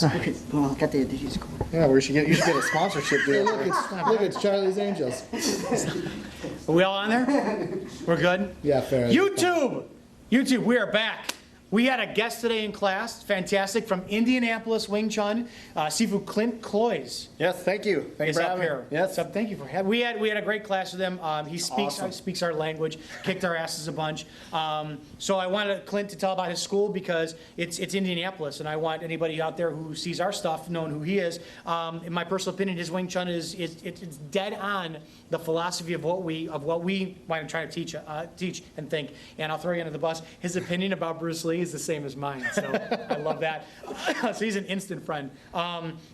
Well, got the dishes going. Yeah, you should get a sponsorship deal. Look, it's Charlie's Angels. Are we all on there? We're good? Yeah, fair. YouTube, we are back. We had a guest today in class, fantastic, from Indianapolis Wing Chun, Sifu Clint Cloys. Yes, thank you. Thanks Is for up having here. me. Yes. So thank you for having. We had a great class with him. He speaks Awesome. speaks our language, kicked our asses a bunch. So I wanted Clint to tell about his school because it's Indianapolis, and I want anybody out there who sees our stuff knowing who he is. In my personal opinion, his Wing Chun it's dead on the philosophy of what we want to try to teach and think. And I'll throw you under the bus. His opinion about Bruce Lee is the same as mine, so I love that. So he's an instant friend.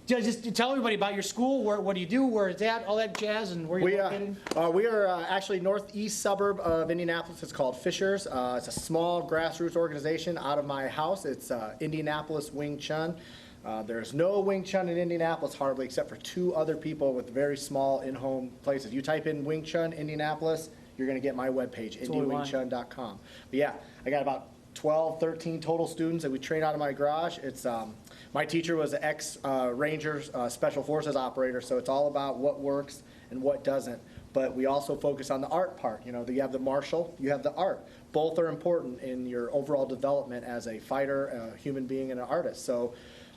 Just tell everybody about your school. What do you do? Where it's at? All that jazz, and where you're located. We are actually northeast suburb of Indianapolis. It's called Fishers. It's a small grassroots organization out of my house. It's Indianapolis Wing Chun. There's no Wing Chun in Indianapolis hardly, except for 2 other people with very small in-home places. You type in Wing Chun Indianapolis, you're going to get my webpage, indiawingchun.com. But yeah, I got about 12, 13 total students that we train out of my garage. It's my teacher was an ex-Ranger Special Forces operator, so it's all about what works and what doesn't. But we also focus on the art part. You know, you have the martial, you have the art. Both are important in your overall development as a fighter, a human being, and an artist. So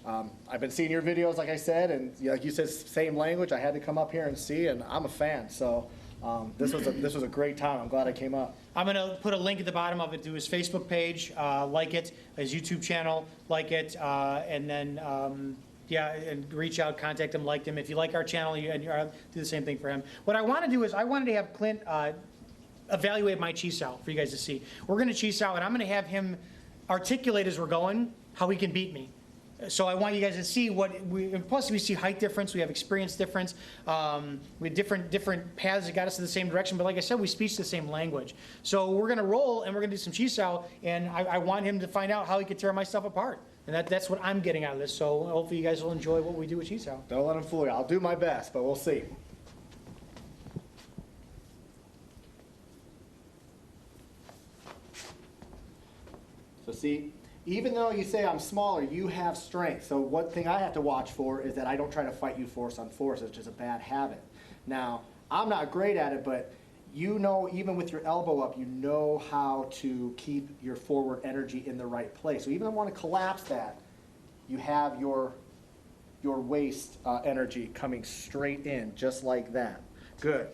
I've been seeing your videos, like I said, and like you said, same language. I had to come up here and see, and I'm a fan. So this was a great time. I'm glad I came up. I'm going to put a link at the bottom of it to his Facebook page, like it, his YouTube channel, like it, and then, yeah, and reach out, contact him, like him. If you like our channel, do the same thing for him. What I want to do is I wanted to have Clint evaluate my chi sao for you guys to see. We're going to chi sao, and I'm going to have him articulate as we're going how he can beat me. So I want you guys to see plus we see height difference, we have experience difference, we have different paths that got us in the same direction, but like I said, we speak the same language. So we're gonna roll and we're gonna do some chi sao, and I want him to find out how he can tear my stuff apart. And that's what I'm getting out of this, so hopefully you guys will enjoy what we do with chi sao. Don't let him fool you. I'll do my best, but we'll see. So see, even though you say I'm smaller, you have strength. So one thing I have to watch for is that I don't try to fight you force on force, which is a bad habit. Now, I'm not great at it, but you know, even with your elbow up, you know how to keep your forward energy in the right place. So even if I want to collapse that, you have your waist energy coming straight in, just like that. Good.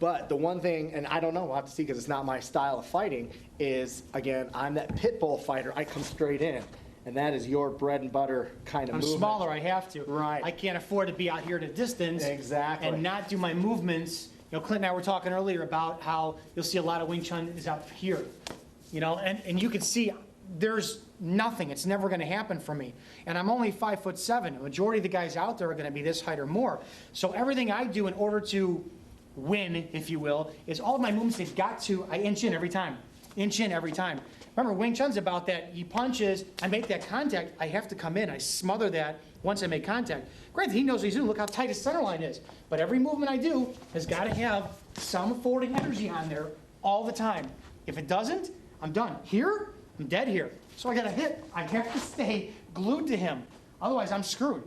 But the one thing, and I don't know, we'll have to see because it's not my style of fighting, is, again, I'm that pit bull fighter. I come straight in, and that is your bread and butter kind of movement. I'm smaller, I have to. Right. I can't afford to be out here at a distance. Exactly. And not do my movements. You know, Clint and I were talking earlier about how you'll see a lot of Wing Chun is up here. You know, and you can see there's nothing. It's never going to happen for me. And I'm only 5'7". The majority of the guys out there are going to be this height or more. So everything I do in order to win, if you will, is all of my movements, they've got to, I inch in every time. Inch in every time. Remember, Wing Chun's about that. He punches, I make that contact, I have to come in. I smother that once I make contact. Granted, he knows what he's doing. Look how tight his center line is. But every movement I do has got to have some forwarding energy on there all the time. If it doesn't, I'm done. Here, I'm dead here. So I got to hit. I have to stay glued to him. Otherwise, I'm screwed.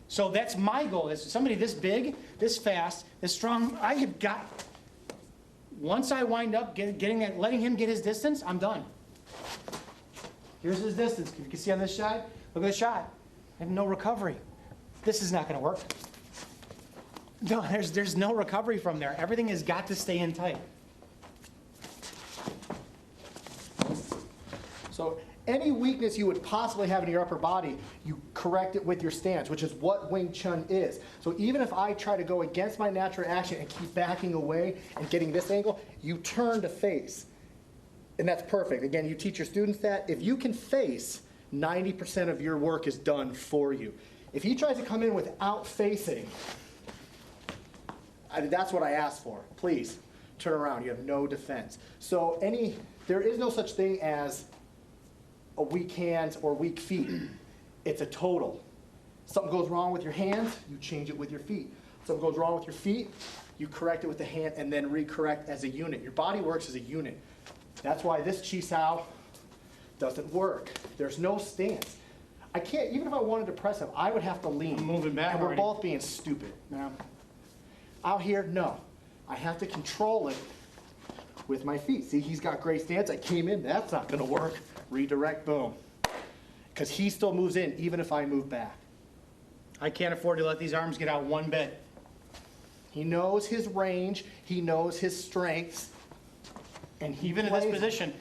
So that's my goal. Is somebody this big, this fast, this strong. I have got. Once I wind up letting him get his distance, I'm done. Here's his distance. You can see on this shot. Look at the shot. I have no recovery. This is not going to work. No, there's no recovery from there. Everything has got to stay in tight. So any weakness you would possibly have in your upper body, you correct it with your stance, which is what Wing Chun is. So even if I try to go against my natural action and keep backing away and getting this angle, you turn to face. And that's perfect. Again, you teach your students that. If you can face, 90% of your work is done for you. If he tries to come in without facing, that's what I asked for. Please, turn around. You have no defense. So there is no such thing as a weak hands or weak feet. It's a total. Something goes wrong with your hands, you change it with your feet. Something goes wrong with your feet, you correct it with the hand and then recorrect as a unit. Your body works as a unit. That's why this chi sao doesn't work. There's no stance. I can't, even if I wanted to press him, I would have to lean. I'm moving back And we're already. both being stupid. Yeah. Out here, no. I have to control it with my feet. See, he's got great stance. I came in, that's not gonna work. Redirect, boom. Because he still moves in, even if I move back. I can't afford to let these arms get out one bit. He knows his range, he knows his strengths, and he Even in this plays- position,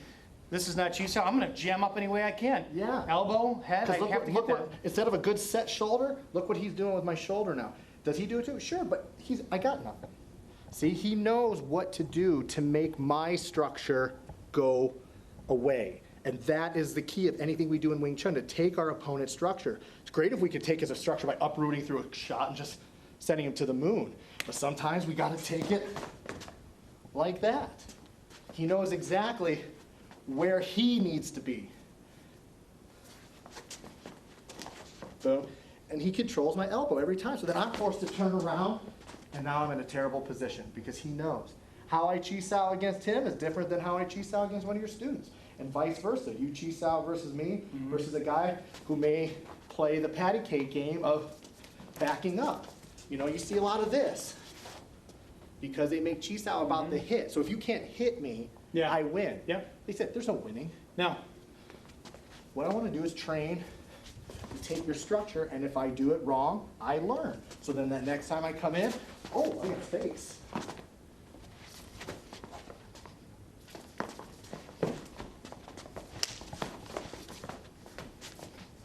this is not Chi-Sao. I'm gonna jam up any way I can. Yeah. Elbow, head, I Because have to look get what, that. instead of a good set shoulder, look what he's doing with my shoulder now. Does he do it too? Sure, but I got nothing. See, he knows what to do to make my structure go away. And that is the key of anything we do in Wing Chun, to take our opponent's structure. It's great if we could take his structure by uprooting through a shot and just sending him to the moon. But sometimes we gotta take it like that. He knows exactly where he needs to be. Boom. And he controls my elbow every time. So then I'm forced to turn around, and now I'm in a terrible position because he knows. How I Chi-Sao against him is different than how I Chi-Sao against one of your students. And vice versa. You Chi-Sao versus me versus a guy who may play the patty cake game of backing up. You know, you see a lot of this because they make Chi-Sao about the hit. So if you can't hit me, Yeah. I win. Yep. They said, there's no winning. No. What I want to do is train to take your structure, and if I do it wrong, I learn. So then the next time I come in, oh, look at face.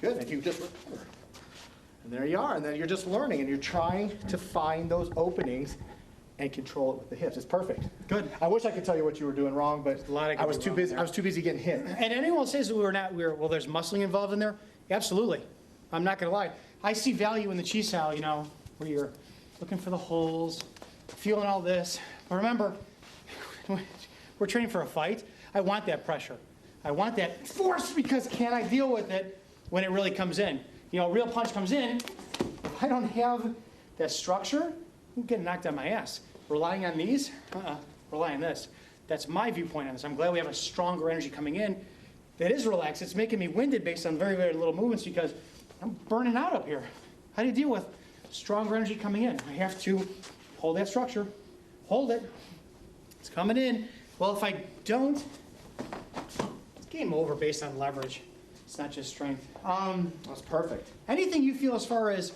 Good, and you just recover. And there you are, and then you're just learning, and you're trying to find those openings and control it with the hips. It's perfect. Good. I wish I could tell you what you were doing wrong, but a lot I could I was do too wrong busy. there. I was too busy getting hit. And anyone says that well, there's muscling involved in there? Absolutely. I'm not gonna lie. I see value in the Chi-Sao, you know, where you're looking for the holes, feeling all this. But remember, we're training for a fight. I want that pressure. I want that force, because can I deal with it when it really comes in? You know, a real punch comes in, if I don't have that structure, I'm getting knocked on my ass. Relying on these? Rely on this. That's my viewpoint on this. I'm glad we have a stronger energy coming in that is relaxed. It's making me winded based on very, very little movements because I'm burning out up here. How do you deal with stronger energy coming in? I have to hold that structure, hold it. It's coming in. Well, if I don't, it's game over based on leverage. It's not just strength. That's perfect. Anything you feel as far as,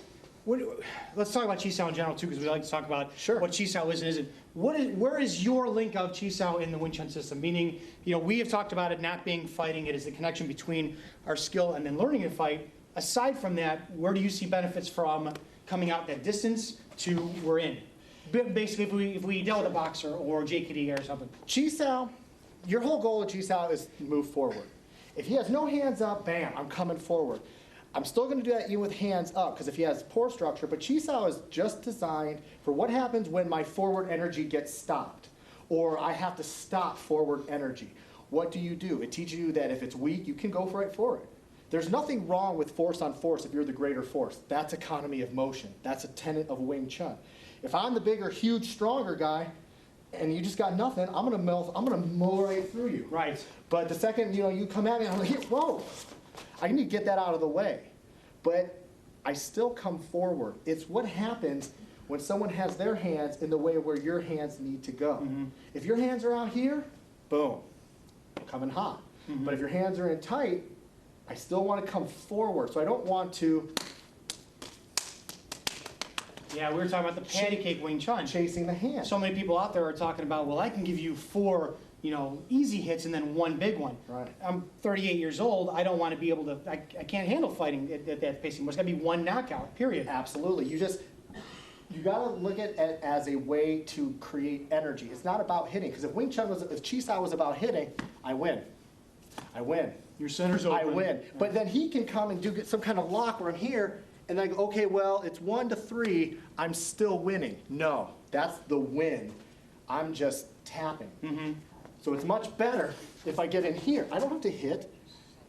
let's talk about Chi-Sao in general too, because we like to talk about Sure. what Chi-Sao is and isn't. Where is your link of Chi-Sao in the Wing Chun system? Meaning, you know, we have talked about it not being fighting, it is the connection between our skill and then learning to fight. Aside from that, where do you see benefits from coming out that distance to we're in? Basically, if we dealt with a boxer or JKD or something. Chi-Sao, your whole goal of Chi-Sao is move forward. If he has no hands up, bam, I'm coming forward. I'm still going to do that even with hands up, because if he has poor structure, but Chi-Sao is just designed for what happens when my forward energy gets stopped, or I have to stop forward energy. What do? It teaches you that if it's weak, you can go right for it. There's nothing wrong with force on force if you're the greater force. That's economy of motion. That's a tenet of Wing Chun. If I'm the bigger, huge, stronger guy, and you just got nothing, I'm gonna mow right through you. Right. But the second you come at me, I'm like, whoa, I need to get that out of the way. But I still come forward. It's what happens when someone has their hands in the way where your hands need to go. Mm-hmm. If your hands are out here, boom, I'm coming hot. Mm-hmm. But if your hands are in tight, I still want to come forward. So I don't want to Yeah, we were talking about the patty cake Wing Chun. chasing the hand. So many people out there are talking about, well, I can give you 4, you know, easy hits and then 1 big one. Right. I'm 38 years old. I don't want to be able to, I can't handle fighting at that pace anymore. It's got to be 1 knockout, period. Absolutely. You got to look at it as a way to create energy. It's not about hitting. Because if Chi-Sao was about hitting, I win. I win. Your center's open. I win. But then he can come and do some kind of lock where I'm here, and I go, okay, well, it's 1-3, I'm still winning. No, that's the win. I'm just tapping. Mm-hmm. So it's much better if I get in here. I don't have to hit.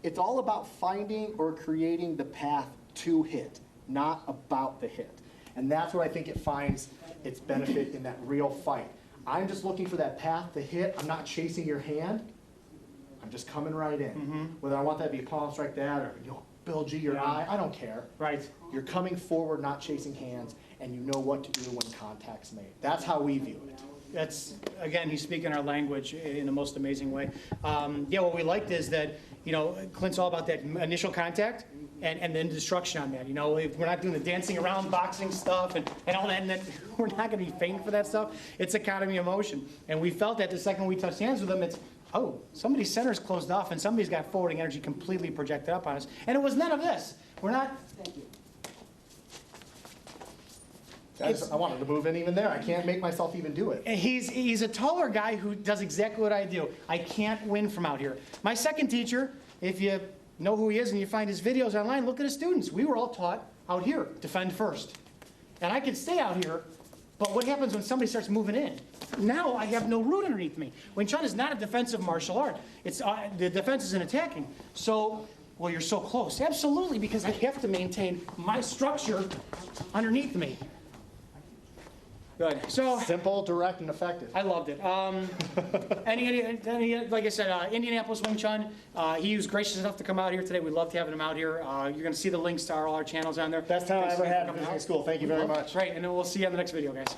It's all about finding or creating the path to hit, not about the hit. And that's where I think it finds its benefit in that real fight. I'm just looking for that path to hit. I'm not chasing your hand. I'm just coming right in. Whether I want that to be a palm strike that or Bill G your eye, I don't care. Right. You're coming forward, not chasing hands, and you know what to do when contact's made. That's how we view it. That's, again, he's speaking our language in the most amazing way. Yeah, what we liked is that, Clint's all about that initial contact and then destruction on that. If we're not doing the dancing around, boxing stuff and all that, and then we're not going to be faint for that stuff. It's economy of motion. And we felt that the second we touched hands with him, it's, oh, somebody's center's closed off and somebody's got forwarding energy completely projected up on us. And it was none of this. We're not, thank you. I wanted to move in even there. I can't make myself even do it. He's a taller guy who does exactly what I do. I can't win from out here. My second teacher, if you know who he is and you find his videos online, look at his students. We were all taught out here, defend first. And I can stay out here, but what happens when somebody starts moving in? Now I have no root underneath me. Wing Chun is not a defensive martial art. It's the defense is in attacking. So, well, you're so close. Absolutely, because I have to maintain my structure underneath me. Good. So simple, direct, and effective. I loved it. Any like I said, Indianapolis Wing Chun. He was gracious enough to come out here today. We'd love to have him out here. You're going to see the links to all our channels on there. Best time I ever had in visiting school. Thank you very much. Great, and then we'll see you on the next video, guys.